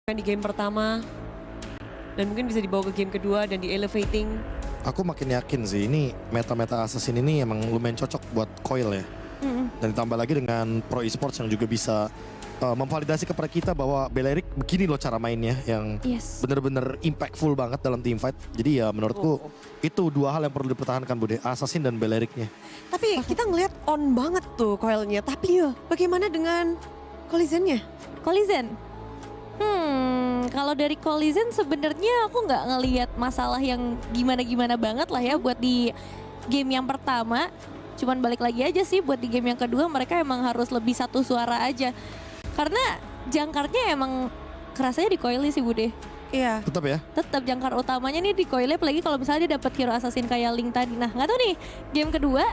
di game pertama dan mungkin bisa dibawa ke game kedua dan di elevating. Aku makin yakin sih ini meta-meta assassin ini emang lumayan cocok buat Coil ya. Dan ditambah lagi dengan pro esports yang juga bisa memvalidasi kepada kita bahwa Balearic begini loh cara mainnya yang bener-bener impactful banget dalam teamfight. Jadi ya menurutku itu dua hal yang perlu dipertahankan Bude, Assassin dan Balericnya. Tapi kita ngelihat on banget tuh Coilnya. Tapi bagaimana dengan Collisionnya? Collision? Kalau dari Collision sebenarnya aku nggak ngelihat masalah yang gimana-gimana banget lah ya buat di game yang pertama. Cuman balik lagi aja sih buat di game yang kedua mereka emang harus lebih satu suara aja. Karena jangkarnya emang kerasanya di Coil sih Bude. Iya. Tetap ya? Tetap jangkar utamanya nih di Coil, apalagi kalau misalnya dia dapat hero assassin kayak Link tadi. Nah nggak tahu nih game kedua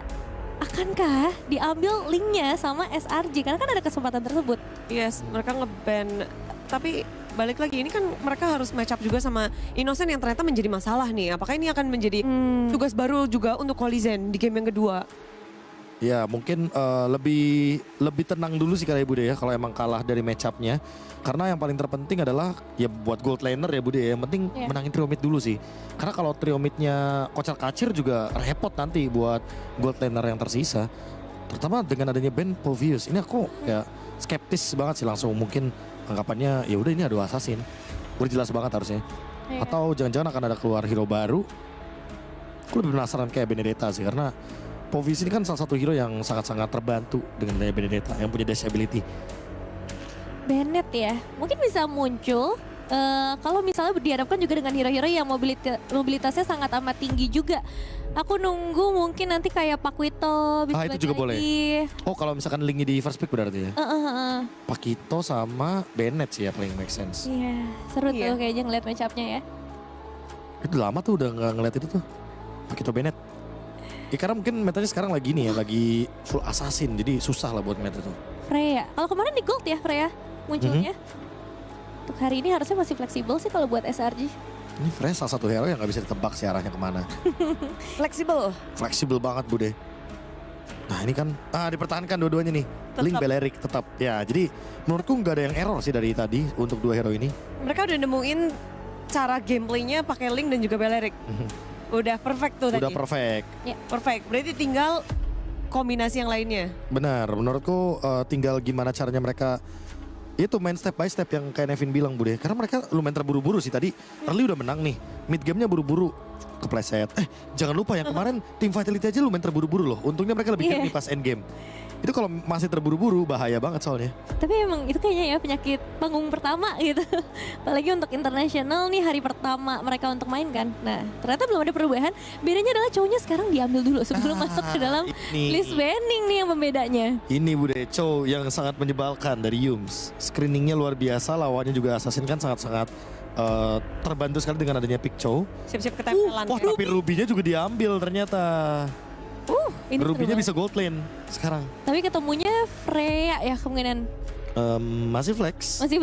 akankah diambil Linknya sama SRG karena kan ada kesempatan tersebut. Yes, mereka nge-ban. Tapi balik lagi ini kan mereka harus match up juga sama Innocent yang ternyata menjadi masalah nih. Apakah ini akan menjadi tugas baru juga untuk Collision di game yang kedua? Ya mungkin lebih tenang dulu sih kali ya Bude ya kalau emang kalah dari match up-nya. Karena yang paling terpenting adalah ya buat gold laner ya Bude ya. Yang penting menangin trio mid dulu sih. Karena kalau trio mid-nya kocar kacir juga repot nanti buat gold laner yang tersisa. Terutama dengan adanya ban Povius. Ini aku ya skeptis banget sih langsung mungkin anggapannya ya udah ini ada assassin. Udah jelas banget harusnya. Atau jangan-jangan akan ada keluar hero baru. Aku lebih penasaran kayak Benedetta sih karena Povius ini kan salah satu hero yang sangat-sangat terbantu dengan daya Benedetta yang punya dash ability. Bennett ya, mungkin bisa muncul kalau misalnya dihadapkan juga dengan hero-hero yang mobilitasnya sangat amat tinggi juga. Aku nunggu mungkin nanti kayak Paquito bisa itu juga boleh. Oh kalau misalkan linknya di first pick berarti ya? Paquito sama Bennett sih ya paling make sense. Iya, seru tuh kayaknya ngeliat match up-nya ya. Itu lama tuh udah gak ngeliat itu tuh, Paquito Bennett. Ya karena mungkin metanya sekarang lagi nih ya, lagi full assassin jadi susah lah buat meta tuh. Freya, kalau kemarin di gold ya Freya munculnya. Untuk hari ini harusnya masih fleksibel sih kalau buat SRG. Ini Freya salah satu hero yang gak bisa ditebak sih arahnya kemana. Fleksibel banget Bude. Nah ini kan dipertahankan dua-duanya nih. Link Balearic tetap. Ya jadi menurutku gak ada yang error sih dari tadi untuk dua hero ini. Mereka udah nemuin cara gameplaynya pakai Link dan juga Balearic. Udah perfect tuh tadi. Udah perfect. Ya, perfect. Berarti tinggal kombinasi yang lainnya. Benar, menurutku tinggal gimana caranya mereka itu main step by step yang kayak Nevin bilang Bude. Karena mereka lumayan terburu-buru sih tadi. Early udah menang nih, mid game-nya buru-buru kepleset. Jangan lupa yang kemarin tim Vitality aja lumayan terburu-buru loh. Untungnya mereka lebih nih pas end game. Itu kalau masih terburu-buru bahaya banget soalnya. Tapi emang itu kayaknya ya penyakit panggung pertama gitu. Apalagi untuk internasional nih hari pertama mereka untuk main kan. Nah ternyata belum ada perubahan. Bedanya adalah cowoknya sekarang diambil dulu sebelum masuk ke dalam list banning nih yang pembedanya. Ini Bude, Chow yang sangat menyebalkan dari Yums. Screeningnya luar biasa, lawannya juga Assassin kan sangat-sangat terbantu sekali dengan adanya pick Chow. Siap-siap ketempelan. Wah tapi Ruby-nya juga diambil ternyata. Ini Ruby-nya bisa gold lane sekarang. Tapi ketemunya Freya ya kemungkinan. Masih flex. Masih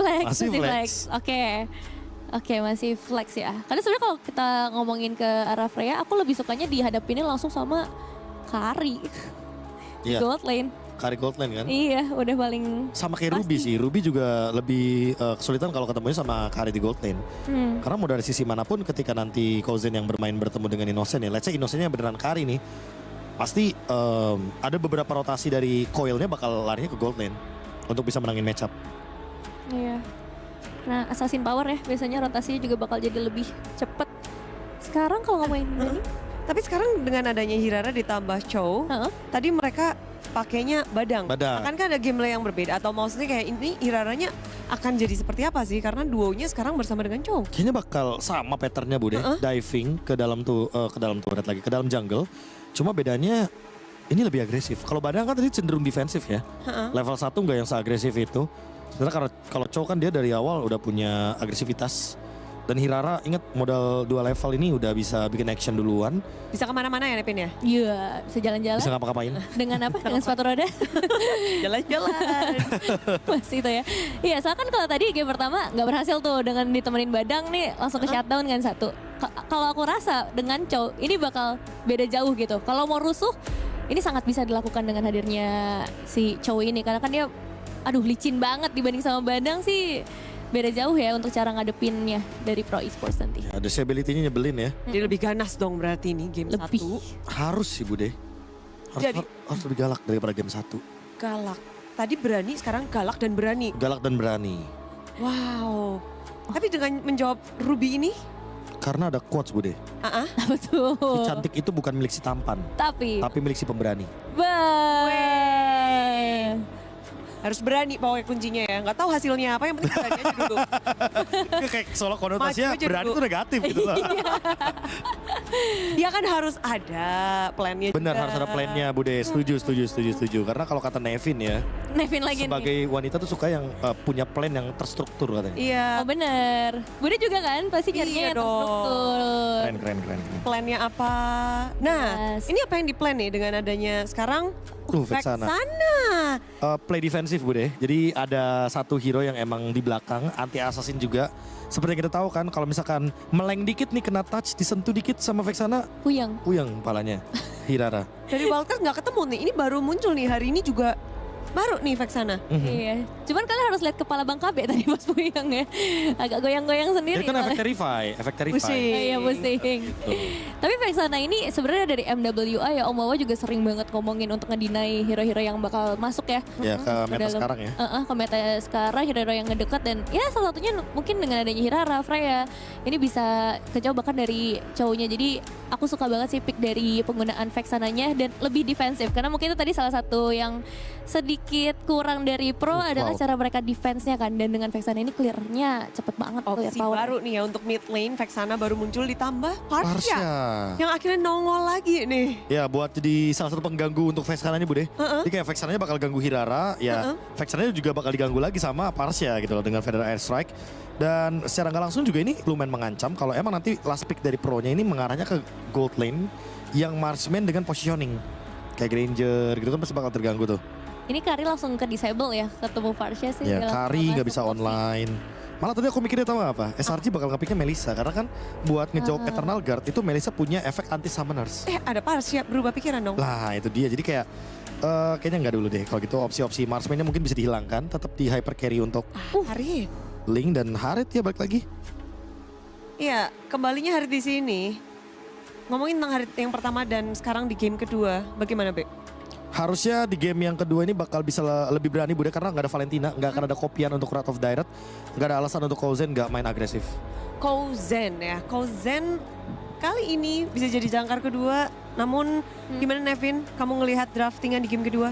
flex. Oke, masih flex ya. Karena sebenarnya kalau kita ngomongin ke arah Freya, aku lebih sukanya dihadapinnya langsung sama Kari. Gold lane. Kari gold lane kan? Iya, udah paling sama kayak Ruby sih. Ruby juga lebih kesulitan kalau ketemunya sama Kari di gold lane. Karena mau dari sisi manapun ketika nanti Kozen yang bermain bertemu dengan Innocent ya. Let's say Innocentnya beneran Kari nih. Pasti ada beberapa rotasi dari Coilnya bakal larinya ke gold lane untuk bisa menangin matchup. Iya. Nah Assassin Power ya biasanya rotasinya juga bakal jadi lebih cepet. Sekarang kalau ngomongin ini, tapi sekarang dengan adanya Hirara ditambah Chow, tadi mereka pakainya Badang. Akankah ada gameplay yang berbeda atau maksudnya kayak ini Hiraranya akan jadi seperti apa sih? Karena duonya sekarang bersama dengan Chow. Kayaknya bakal sama patternnya Bude, diving ke dalam turret lagi, ke dalam jungle. Cuma bedanya ini lebih agresif. Kalau Badang kan tadi cenderung defensif ya. Level 1 nggak yang seagresif itu. Sebenarnya kalau Chow kan dia dari awal udah punya agresivitas. Dan Hirara ingat modal 2 level ini udah bisa bikin action duluan. Bisa kemana-mana ya Nepin ya? Iya bisa jalan-jalan. Bisa ngapa-ngapain. Dengan apa? Dengan sepatu roda? Jalan-jalan. Masih itu ya. Iya soalnya kan kalau tadi game pertama nggak berhasil tuh dengan ditemenin Badang nih langsung ke shutdown kan satu. Kalau aku rasa dengan Chow ini bakal beda jauh gitu. Kalau mau rusuh ini sangat bisa dilakukan dengan hadirnya si Chow ini. Karena kan dia licin banget dibanding sama Badang sih. beda jauh ya untuk cara ngadepinnya dari Pro Esports nanti. Ya, disability-nya nyebelin ya. Jadi lebih ganas dong berarti nih game Lebih. 1. Harus sih Bude. Harus lebih galak daripada game 1. Galak. Tadi berani, sekarang galak dan berani. Galak dan berani. Wow. Tapi dengan menjawab Ruby ini, Karena ada quotes Bude. Betul. Si cantik itu bukan milik si tampan. Tapi Tapi milik si pemberani. harus berani pokoknya kuncinya ya. Nggak tahu hasilnya apa, yang penting berani aja dulu. Kayak soal konotasinya Maju aja berani dulu. itu negatif gitu loh. Dia kan harus ada plannya Benar juga. harus ada plannya Bude. Setuju. Karena kalau kata Nevin ya, Nevin lagi sebagai nih. wanita tuh suka yang punya plan yang terstruktur katanya. Iya, Oh bener. Bude juga kan pasti nyarinya Iya yang dong. terstruktur. Keren. plannya apa. Nah, Yes. ini apa yang di-plan nih dengan adanya sekarang Vexana. Vexana. Play defensif Bude. Jadi ada satu hero yang emang di belakang, anti assassin juga. Seperti yang kita tahu kan, kalau misalkan meleng dikit nih, kena touch, disentuh dikit sama Vexana, Puyang. puyeng palanya. Hirara. Dari wildcard nggak ketemu nih, ini baru muncul nih hari ini juga. Baru nih Vexana. Iya. Cuman kalian harus lihat kepala Bang Kabe tadi pas puyang ya. Agak goyang-goyang sendiri. Itu kan efek soalnya. Terrify. Pusing. Iya pusing. Tapi Vexana ini sebenarnya dari MWA ya, Om Wawa juga sering banget ngomongin untuk ngedinai hero-hero yang bakal masuk ya. Ya ke meta dalam- sekarang ya. Ke meta sekarang, hero-hero yang ngedekat, dan ya salah satunya mungkin dengan adanya Hirara, Freya ini bisa kejauh bahkan dari cowoknya. Jadi aku suka banget sih pick dari penggunaan Vexananya dan lebih defensif, karena mungkin itu tadi salah satu yang sedikit kurang dari Pro adalah cara mereka defense-nya kan, dan dengan Vexana ini clear-nya cepet banget, clear Opsi power. baru nih ya untuk mid lane, Vexana baru muncul ditambah Parsha. Parsha. Yang akhirnya nongol lagi nih. Ya buat jadi salah satu pengganggu untuk Vexana ini Bude. Jadi kayak Vexananya bakal ganggu Hirara, ya Vexananya juga bakal diganggu lagi sama Parsha gitu loh dengan Feather Air Strike. Dan secara nggak langsung juga ini lumayan mengancam kalau emang nanti last pick dari Pro-nya ini mengarahnya ke gold lane yang marksman dengan positioning. Kayak Granger gitu kan pasti bakal terganggu tuh. Ini Kari langsung ke disable ya, ketemu Parsha sih. Ya dia langsung Kari nggak masuk bisa ke online. Malah tadi aku mikirnya tahu nggak apa? SRG bakal ngepiknya Melissa karena kan buat ngejawab Eternal Guard itu Melissa punya efek anti summoners. Ada Parsha berubah pikiran dong. Lah itu dia, jadi kayak kayaknya nggak dulu deh. Kalau gitu opsi-opsi marksman-nya mungkin bisa dihilangkan, tetap di hyper carry untuk Hari. Link dan Harit ya balik lagi. Iya, kembalinya hari di sini. Ngomongin tentang hari yang pertama dan sekarang di game kedua, bagaimana Be? Harusnya di game yang kedua ini bakal bisa lebih berani Bude karena nggak ada Valentina, nggak akan ada kopian untuk Wrath of Direct, nggak ada alasan untuk Kozen nggak main agresif. Kozen ya, Kozen kali ini bisa jadi jangkar kedua. Namun gimana Nevin, kamu ngelihat draftingan di game kedua?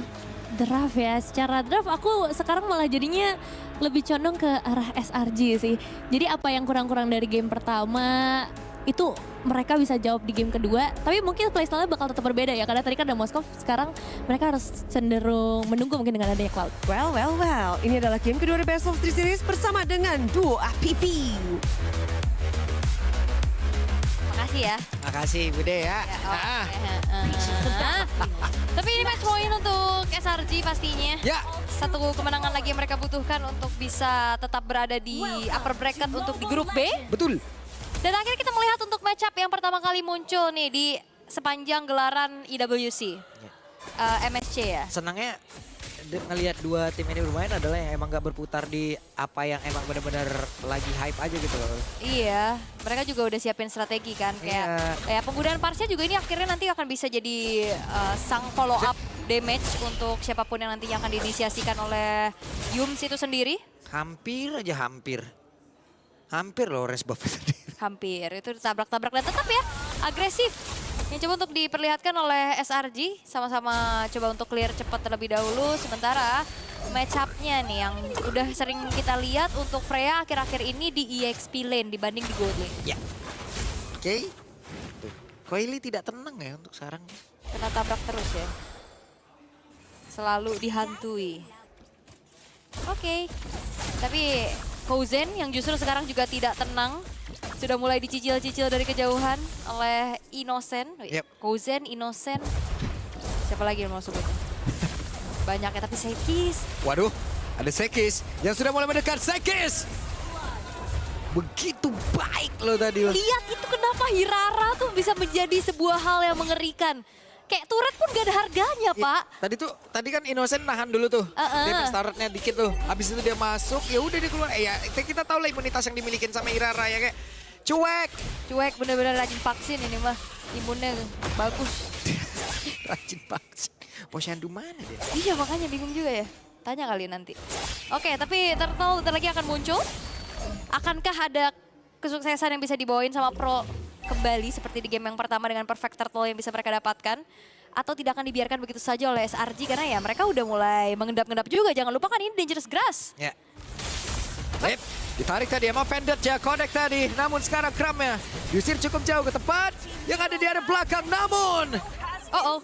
Draft ya, secara draft aku sekarang malah jadinya lebih condong ke arah SRG sih. Jadi apa yang kurang-kurang dari game pertama itu mereka bisa jawab di game kedua. Tapi mungkin playstyle-nya bakal tetap berbeda ya, karena tadi kan ada Moskov, sekarang mereka harus cenderung menunggu mungkin dengan adanya Cloud. Well, ini adalah game kedua dari Best of 3 Series bersama dengan duo APP. Makasih ya. Makasih Bude ya. Tapi ini match point untuk SRG pastinya. Ya. Satu kemenangan lagi yang mereka butuhkan untuk bisa tetap berada di upper bracket untuk di grup B. Betul. Dan akhirnya kita melihat untuk match up yang pertama kali muncul nih di sepanjang gelaran IWC. MSC ya. Senangnya ngelihat dua tim ini bermain adalah yang emang gak berputar di apa yang emang benar-benar lagi hype aja gitu loh. Iya, mereka juga udah siapin strategi kan. Kayak penggunaan Parsha juga ini akhirnya nanti akan bisa jadi sang follow up damage untuk siapapun yang nantinya akan diinisiasikan oleh Yums itu sendiri. Hampir loh res buff tadi. Hampir, itu ditabrak-tabrak dan tetap ya agresif. Yang coba untuk diperlihatkan oleh SRG, sama-sama coba untuk clear cepat terlebih dahulu. Sementara match up-nya nih yang udah sering kita lihat untuk Freya akhir-akhir ini di EXP lane dibanding di gold lane. Ya. Oke. Tuh. Coily tidak tenang ya untuk sekarang. Kena tabrak terus ya. Selalu dihantui. Oke. Tapi Kozen yang justru sekarang juga tidak tenang. Sudah mulai dicicil-cicil dari kejauhan oleh Innocent. Yep. Kozen, Innocent. Siapa lagi yang mau sebutnya? Banyak ya, tapi Sekis. Waduh, ada Sekis yang sudah mulai mendekat. Sekis! Begitu baik loh tadi. Lihat itu kenapa Hirara tuh bisa menjadi sebuah hal yang mengerikan. Kayak turret pun gak ada harganya, Pak. Tadi kan Innocent nahan dulu tuh. Dia startnya dikit tuh. Habis itu dia masuk, ya udah dia keluar. Ya kita tahu lah imunitas yang dimilikin sama Irara ya kayak cuek. Cuek bener-bener rajin vaksin ini mah. Imunnya bagus. Rajin vaksin. Posyandu mana dia? Iya makanya bingung juga ya. Tanya kali nanti. Oke, tapi Turtle bentar lagi akan muncul. Akankah ada kesuksesan yang bisa dibawain sama Pro kembali seperti di game yang pertama dengan perfect turtle yang bisa mereka dapatkan? Atau tidak akan dibiarkan begitu saja oleh SRG karena ya mereka udah mulai mengendap-endap juga. Jangan lupa kan ini Dangerous Grass. Ya. Ditarik tadi sama Vendor ya, connect tadi. Namun sekarang Cramnya diusir cukup jauh ke tempat yang ada di area belakang. Namun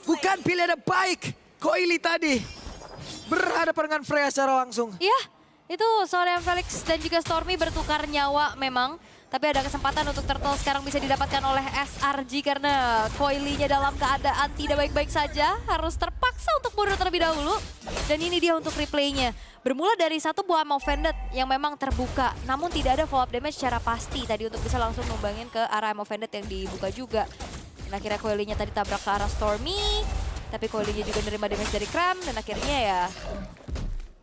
bukan pilihan yang baik. Coily tadi berhadapan dengan Freya secara langsung. Iya, itu Solean Felix dan juga Stormy bertukar nyawa memang. Tapi ada kesempatan untuk Turtle sekarang bisa didapatkan oleh SRG karena Coily-nya dalam keadaan tidak baik-baik saja. Harus terpaksa untuk mundur terlebih dahulu. Dan ini dia untuk replaynya. Bermula dari satu buah Ammo Vended yang memang terbuka. Namun tidak ada follow up damage secara pasti tadi untuk bisa langsung numbangin ke arah Ammo Vended yang dibuka juga. Dan akhirnya Coily-nya tadi tabrak ke arah Stormy. Tapi Coily-nya juga nerima damage dari Cram. Dan akhirnya ya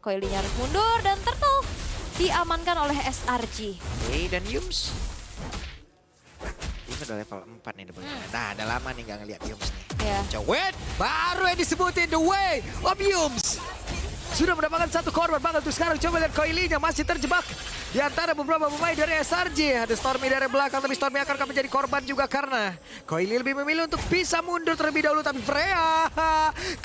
Coily-nya harus mundur dan Turtle diamankan oleh SRG. Oke, dan Yums. Ini udah level 4 nih. Nah, udah lama nih gak ngeliat Yums nih. Yeah. Cowet, baru yang disebutin The Way of Yums. Sudah mendapatkan satu korban banget tuh sekarang. Coba lihat Coily-nya masih terjebak di antara beberapa pemain dari SRG. Ada Stormy dari belakang, tapi Stormy akan menjadi korban juga karena Coily lebih memilih untuk bisa mundur terlebih dahulu. Tapi Freya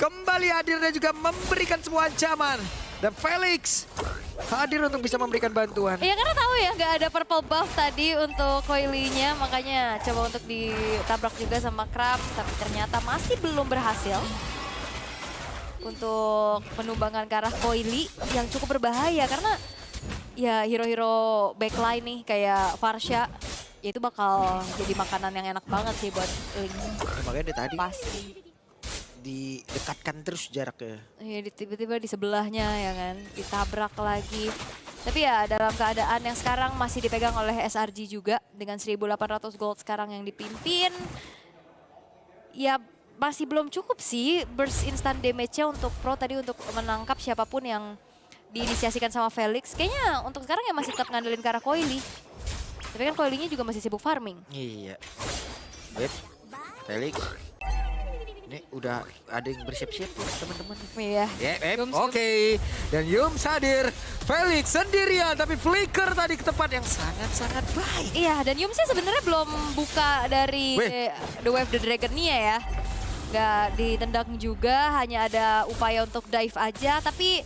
kembali hadir dan juga memberikan sebuah ancaman. Dan Felix hadir untuk bisa memberikan bantuan. Iya karena tahu ya nggak ada purple buff tadi untuk Coily-nya. Makanya coba untuk ditabrak juga sama Cram. Tapi ternyata masih belum berhasil. Untuk menumbangkan ke arah Coily yang cukup berbahaya. Karena ya hero-hero backline nih kayak Farsha. Ya itu bakal jadi makanan yang enak banget sih buat Link. Makanya dia tadi Pasti. didekatkan terus jaraknya. Iya tiba-tiba di sebelahnya ya kan. Ditabrak lagi. Tapi ya dalam keadaan yang sekarang masih dipegang oleh SRG juga. Dengan 1.800 gold sekarang yang dipimpin. Ya masih belum cukup sih burst instant damage-nya untuk Pro tadi untuk menangkap siapapun yang diinisiasikan sama Felix. Kayaknya untuk sekarang ya masih tetap ngandelin ke arah Coily. Tapi kan Coily-nya juga masih sibuk farming. Iya. Wait, Felix. Ini udah ada yang bersiap-siap tuh teman-teman. Iya. Oke. Dan Yums hadir. Felix sendirian tapi flicker tadi ke tempat yang sangat-sangat baik. Iya dan Yumsnya sebenarnya belum buka dari The Wave the Dragon-nya ya. Nggak ditendang juga, hanya ada upaya untuk dive aja. Tapi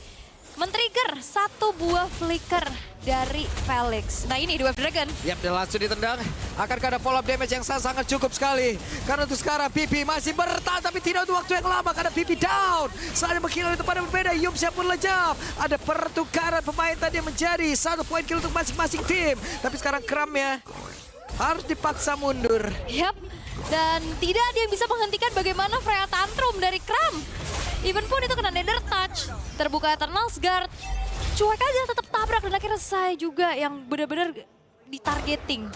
men-trigger satu buah flicker dari Felix. Nah ini The Wave Dragon. Yap, dan langsung ditendang. Akankah ada follow up damage yang sangat cukup sekali. Karena untuk sekarang Pipi masih bertahan tapi tidak untuk waktu yang lama karena Pipi down. Saatnya mengkilau itu pada berbeda, Yumsnya pun lejap. Ada pertukaran pemain tadi yang menjadi 1 poin kill untuk masing-masing tim. Tapi sekarang Cramnya harus dipaksa mundur. Yap, dan tidak ada yang bisa menghentikan bagaimana Freya tantrum dari Cram. Even pun itu kena Nether Touch, terbuka Eternal's Guard. Cuek aja tetap tabrak dan akhirnya saya juga yang benar-benar ditargeting.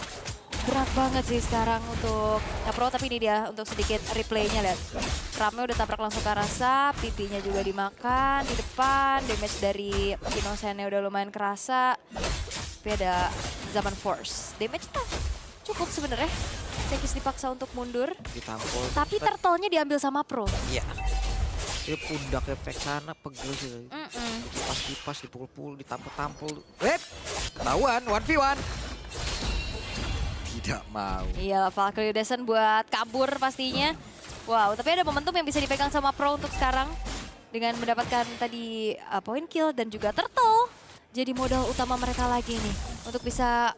Berat banget sih sekarang untuk Pro, tapi ini dia untuk sedikit replaynya lihat. Cramnya udah tabrak langsung ke arah Sap, pipinya juga dimakan di depan. Damage dari Innocent-nya udah lumayan kerasa. Tapi ada Zaman Force. Damage-nya cukup sebenarnya. Sekis dipaksa untuk mundur. Ditampol. Tapi turtle-nya diambil sama Pro. Iya. Dia pundak efek sana pegel sih. Kipas-kipas, dipukul-pukul, ditampol-tampol. Ketahuan 1v1. Tidak mau. Iya, Valkyrie Descent buat kabur pastinya. Wow, tapi ada momentum yang bisa dipegang sama Pro untuk sekarang. Dengan mendapatkan tadi point kill dan juga turtle. Jadi modal utama mereka lagi nih. Untuk bisa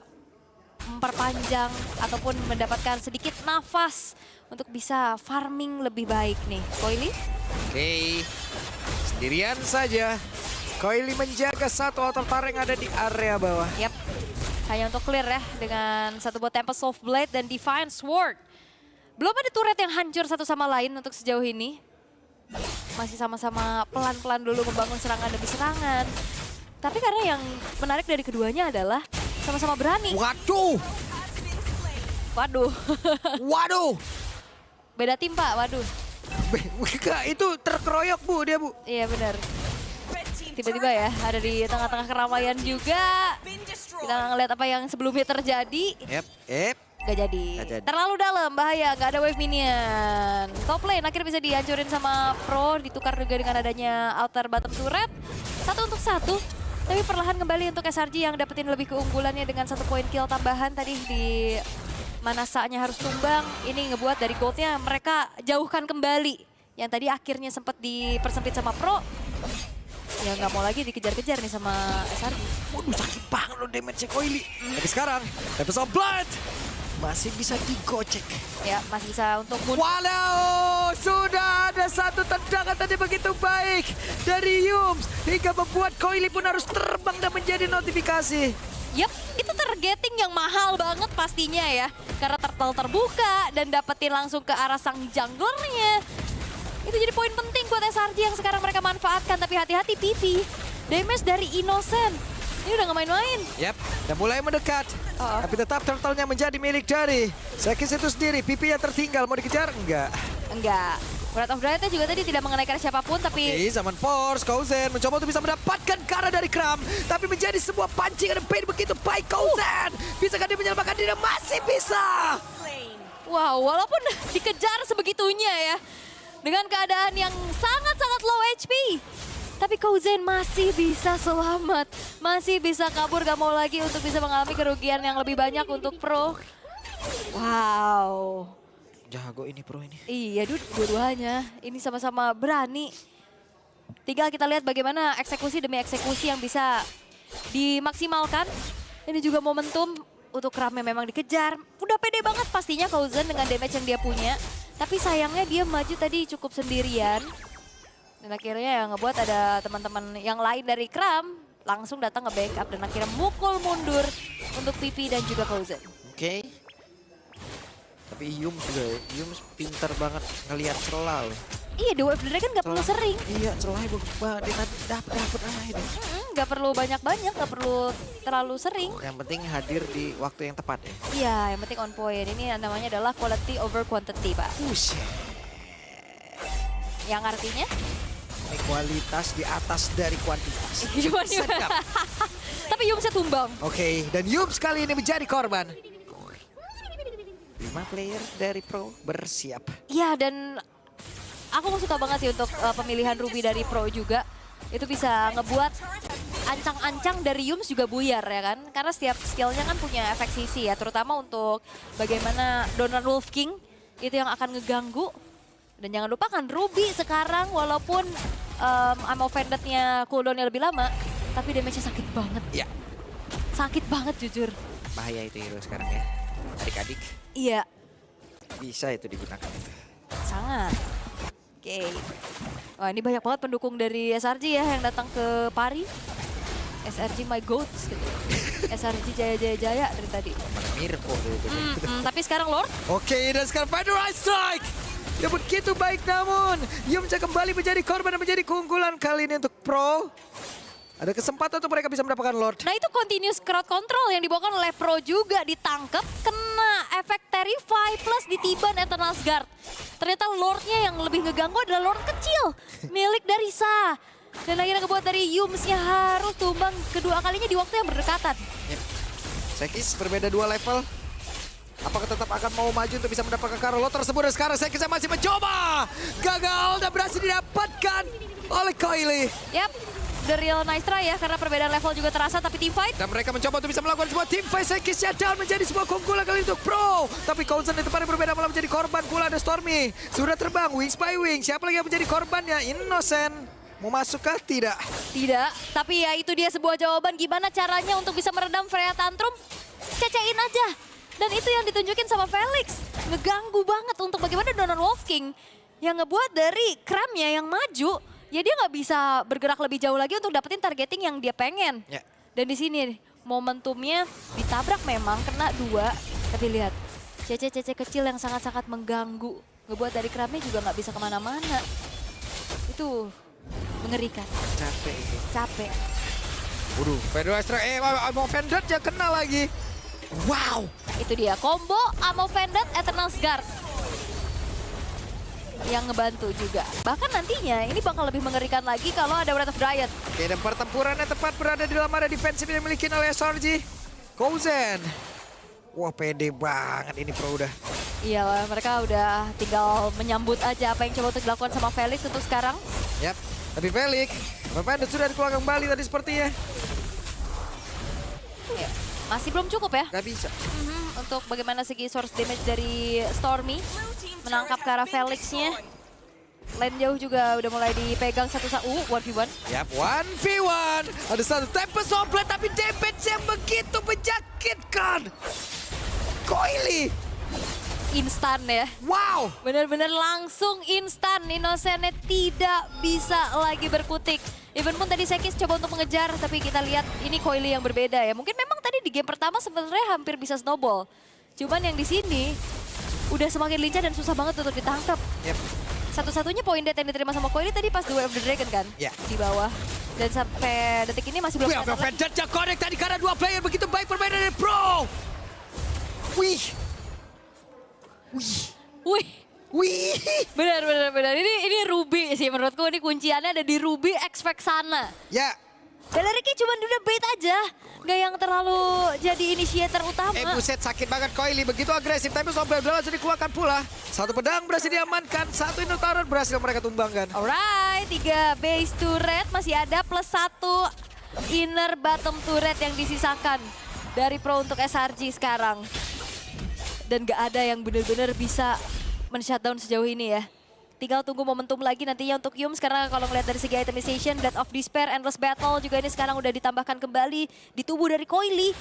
memperpanjang ataupun mendapatkan sedikit nafas. Untuk bisa farming lebih baik nih. Coily? Oke, sendirian saja. Coily menjaga satu altar yang ada di area bawah. Yap, hanya untuk clear ya dengan satu buat Tempest Soft Blade dan Divine Sword. Belum ada turret yang hancur satu sama lain untuk sejauh ini. Masih sama-sama pelan-pelan dulu membangun serangan demi serangan. Tapi karena yang menarik dari keduanya adalah sama-sama berani. Waduh! Waduh. Waduh! Beda tim Pak, waduh. Itu terkeroyok Bu, dia Bu. Iya benar. Tiba-tiba ya ada di tengah-tengah keramaian juga. Kita ngeliat apa yang sebelumnya terjadi. Gak jadi. Terlalu dalam, bahaya, gak ada wave minion. Top lane akhirnya bisa dihancurin sama Pro, ditukar juga dengan adanya outer bottom turret. 1 untuk 1. Tapi perlahan kembali untuk SRG yang dapetin lebih keunggulannya dengan 1 poin kill tambahan tadi di mana saatnya harus tumbang. Ini ngebuat dari goldnya mereka jauhkan kembali. Yang tadi akhirnya sempat dipersempit sama Pro. Ya nggak mau lagi dikejar-kejar nih sama SRG. Waduh sakit banget loh damage-nya Coily. Tapi sekarang, Tempest of Blood masih bisa digocek. Ya masih bisa untuk Walau sudah ada 1 tendangan tadi begitu baik dari Yums. Hingga membuat Coily pun harus terbang dan menjadi notifikasi. Yap, itu targeting yang mahal banget pastinya ya. Karena turtle terbuka dan dapetin langsung ke arah sang junglernya. Itu jadi poin penting buat SRG yang sekarang mereka manfaatkan. Tapi hati-hati PP, damage dari Innocent. Ini udah gak main-main. Yap, dan mulai mendekat. Tapi tetap turtle-nya menjadi milik dari Sekis itu sendiri. PP yang tertinggal, mau dikejar? Enggak. Breath of Dryad juga tadi tidak mengenaikan siapapun, tapi... Oke, Zaman Force, Kozen mencoba untuk bisa mendapatkan Kara dari Kram. Tapi menjadi sebuah pancing dan pain begitu baik Kozen. Bisakah dia menyelamatkan diri? Masih bisa! Wow, walaupun dikejar sebegitunya ya. Dengan keadaan yang sangat-sangat low HP. Tapi Kozen masih bisa selamat. Masih bisa kabur, gak mau lagi untuk bisa mengalami kerugian yang lebih banyak untuk Pro. Wow. Jago ini Pro ini. Iya, dua-duanya. Ini sama-sama berani. Tinggal kita lihat bagaimana eksekusi demi eksekusi yang bisa dimaksimalkan. Ini juga momentum untuk Kramnya memang dikejar. Udah pede banget pastinya Kozen dengan damage yang dia punya. Tapi sayangnya dia maju tadi cukup sendirian. Dan akhirnya yang ngebuat ada teman-teman yang lain dari Kram langsung datang nge-backup dan akhirnya mukul mundur untuk PP dan juga Kozen. Oke. Tapi Yums juga, Yums pintar banget ngelihat celah loh. Iya, The Wave Dragon gak perlu sering. Iya, celahnya bagus banget. Dia dapet aja. Gak perlu banyak-banyak, gak perlu terlalu sering. Yang penting hadir di waktu yang tepat ya. Iya, yang penting on point. Ini namanya adalah quality over quantity, Pak. Yang artinya? Ini kualitas di atas dari kuantitas. Sedap. Tapi Yumsnya tumbang. Oke, dan Yums kali ini menjadi korban. 5 player dari Pro bersiap. Iya, dan aku suka banget sih untuk pemilihan Ruby dari Pro juga. Itu bisa ngebuat ancang-ancang dari Yums juga buyar ya kan. Karena setiap skillnya kan punya efek sisi ya. Terutama untuk bagaimana Donald Wolf King itu yang akan ngeganggu. Dan jangan lupa kan Ruby sekarang walaupun I'm offended-nya cooldown-nya lebih lama. Tapi damage-nya sakit banget. Iya. Sakit banget jujur. Bahaya itu hero sekarang ya. Adik-adik. Iya. Bisa itu digunakan itu. Sangat. Oke. Wah ini banyak banget pendukung dari SRG ya yang datang ke Pari. SRG my goats gitu. SRG jaya-jaya dari tadi. Mana Mirko gitu. Tapi sekarang Lord. Oke, dan sekarang Federal Strike. Ya begitu baik namun Yumcha kembali menjadi korban dan menjadi keunggulan kali ini untuk Pro. Ada kesempatan untuk mereka bisa mendapatkan Lord. Nah itu continuous crowd control yang dibawakan oleh Pro juga ditangkap. Kena efek Terrify plus ditiban Eternal's Guard. Ternyata Lordnya yang lebih ngeganggu adalah Lord kecil. Milik dari Sa. Dan akhirnya ngebuat dari Yumsnya harus tumbang kedua kalinya di waktu yang berdekatan. Yep. Sekis berbeda 2 level. Apakah tetap akan mau maju untuk bisa mendapatkan Karolo tersebut? Dan sekarang Sekis masih mencoba. Gagal dan berhasil didapatkan oleh Coily. Yap. The real nice try ya, karena perbedaan level juga terasa, tapi team fight. Dan mereka mencoba untuk bisa melakukan sebuah team fight. Sekisnya down menjadi sebuah keunggulan kali untuk Pro. Tapi Kozen di tempat yang berbeda malah menjadi korban pula. Ada Stormy. Sudah terbang, wings by wings. Siapa lagi yang menjadi korbannya? Innocent. Mau masuk kah? Tidak. Tidak, tapi ya itu dia sebuah jawaban gimana caranya untuk bisa meredam Freya Tantrum. Cecein aja. Dan itu yang ditunjukin sama Felix. Ngeganggu banget untuk bagaimana Donald Wolf King. Yang ngebuat dari Kramnya yang maju. Ya dia nggak bisa bergerak lebih jauh lagi untuk dapetin targeting yang dia pengen. Ya. Dan di sini momentumnya ditabrak memang kena 2. Tapi lihat, cece-cece kecil yang sangat-sangat mengganggu. Ngebuat dari Kramnya juga nggak bisa kemana-mana. Itu mengerikan. Capek itu. Capek. Waduh, Federal Strike. Mau Vendor aja kena lagi. Wow. Itu dia, combo Amo Vended Eternal's Guard. yang ngebantu juga. Bahkan nantinya ini bakal lebih mengerikan lagi kalau ada Wrath of Riot. Oke, dan pertempurannya tepat berada di dalam area defensif yang dimiliki oleh SRG. Kozen. Wah, pede banget ini Pro udah. Iyalah, mereka udah tinggal menyambut aja apa yang coba untuk dilakukan sama Felix untuk sekarang. Yap, tapi Felix, Bapak sudah dikeluar kembali tadi sepertinya. Ya, masih belum cukup ya. Gak bisa. Untuk bagaimana segi source damage dari Stormy. Menangkap ke arah Felix-nya. Lane jauh juga udah mulai dipegang satu-satu. 1v1. Yap, 1v1. Ada satu Tempest Oblate tapi damage yang begitu menyakitkan. Coily. Instan ya. Wow. Bener-bener langsung instan. Innocent-nya tidak bisa lagi berkutik. Even pun tadi Sekis coba untuk mengejar, tapi kita lihat ini Coily yang berbeda ya. Mungkin memang tadi di game pertama sebenarnya hampir bisa snowball. Cuman yang di sini udah semakin lincah dan susah banget untuk ditangkap. Yep. Satu-satunya poin dead yang diterima sama Coily tadi pas Duel of the Dragon kan? Ya. Di bawah. Dan sampai detik ini masih belum Wih, Avengers connect tadi karena dua player begitu baik permainan dari Pro. Wih. Wih. Wih. Wih. Benar. Ini Ruby sih menurutku. Ini kunciannya ada di Ruby X-Fact sana. Ya. Beleriki cuma udah bait aja. Nggak yang terlalu jadi initiator utama. Buset, sakit banget Coily. Begitu agresif. Tapi Sombel langsung dikeluarkan pula. Satu pedang berhasil diamankan. Satu Indotaron berhasil mereka tumbangkan. Alright, 3 base turret masih ada plus 1 inner bottom turret yang disisakan dari Pro untuk SRG sekarang. Dan gak ada yang benar-benar bisa men-shutdown sejauh ini ya. Tinggal tunggu momentum lagi nantinya untuk Yums karena kalau ngeliat dari segi itemization, Blade of Despair, Endless Battle juga ini sekarang udah ditambahkan kembali di tubuh dari Coily.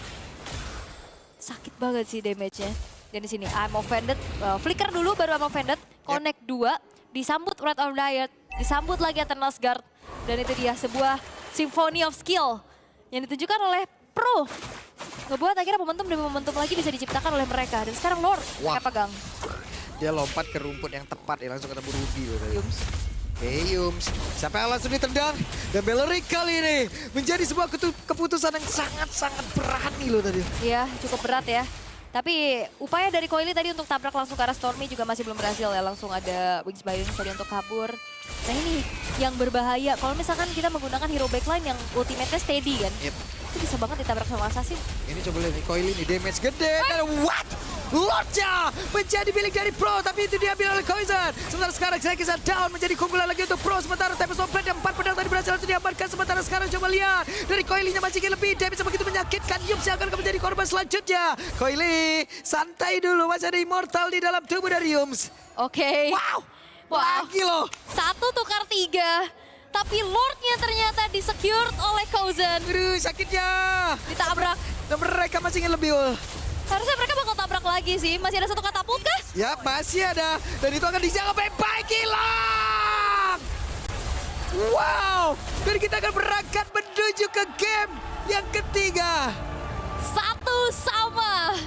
Sakit banget sih damage-nya. Dan di sini I'm Offended, flicker dulu baru I'm Offended, connect 2, disambut Wrath of Riot, disambut lagi Eternal Guard. Dan itu dia sebuah symphony of skill yang ditunjukkan oleh Pro. Ngebuat akhirnya momentum demi momentum lagi bisa diciptakan oleh mereka. Dan sekarang Lord mereka pegang. Dia lompat ke rumput yang tepat ya, langsung ketemu Ruby. Yums. Oke, Yums. Sampai langsung ditendang. Dan Beleric kali ini menjadi sebuah keputusan yang sangat-sangat berani loh tadi. Iya, cukup berat ya. Tapi upaya dari Coily tadi untuk tabrak langsung ke arah Stormy juga masih belum berhasil ya. Langsung ada Wings Bionic tadi untuk kabur. Nah ini yang berbahaya. Kalau misalkan kita menggunakan hero backline yang ultimate-nya steady kan. Yep. Itu bisa banget ditabrak sama Assassin. Ini coba lihat nih, Coily nih damage gede. Dan what? Lordnya menjadi milik dari Pro, tapi itu diambil oleh Koizan. Sementara sekarang Sekis down menjadi keunggulan lagi untuk Pro. Sementara Tempest of Blade yang 4 pedang tadi berhasil langsung diamankan. Sementara sekarang coba lihat dari Coily-nya masih lebih. Damage begitu menyakitkan. Yums yang akan menjadi korban selanjutnya. Coily santai dulu, masih ada Immortal di dalam tubuh dari Yums. Oke. Wow, Wow. lagi loh. 1 tukar 3. Tapi Lordnya ternyata disecured oleh Kozen. Aduh, sakitnya. Ditabrak. Dan mereka masih ingin lebih. Harusnya mereka bakal tabrak lagi sih. Masih ada 1 katapult kah? Ya, masih ada. Dan itu akan dijaga baik-baik, hilang. Wow. Dan kita akan berangkat menuju ke game yang ketiga. 1-1.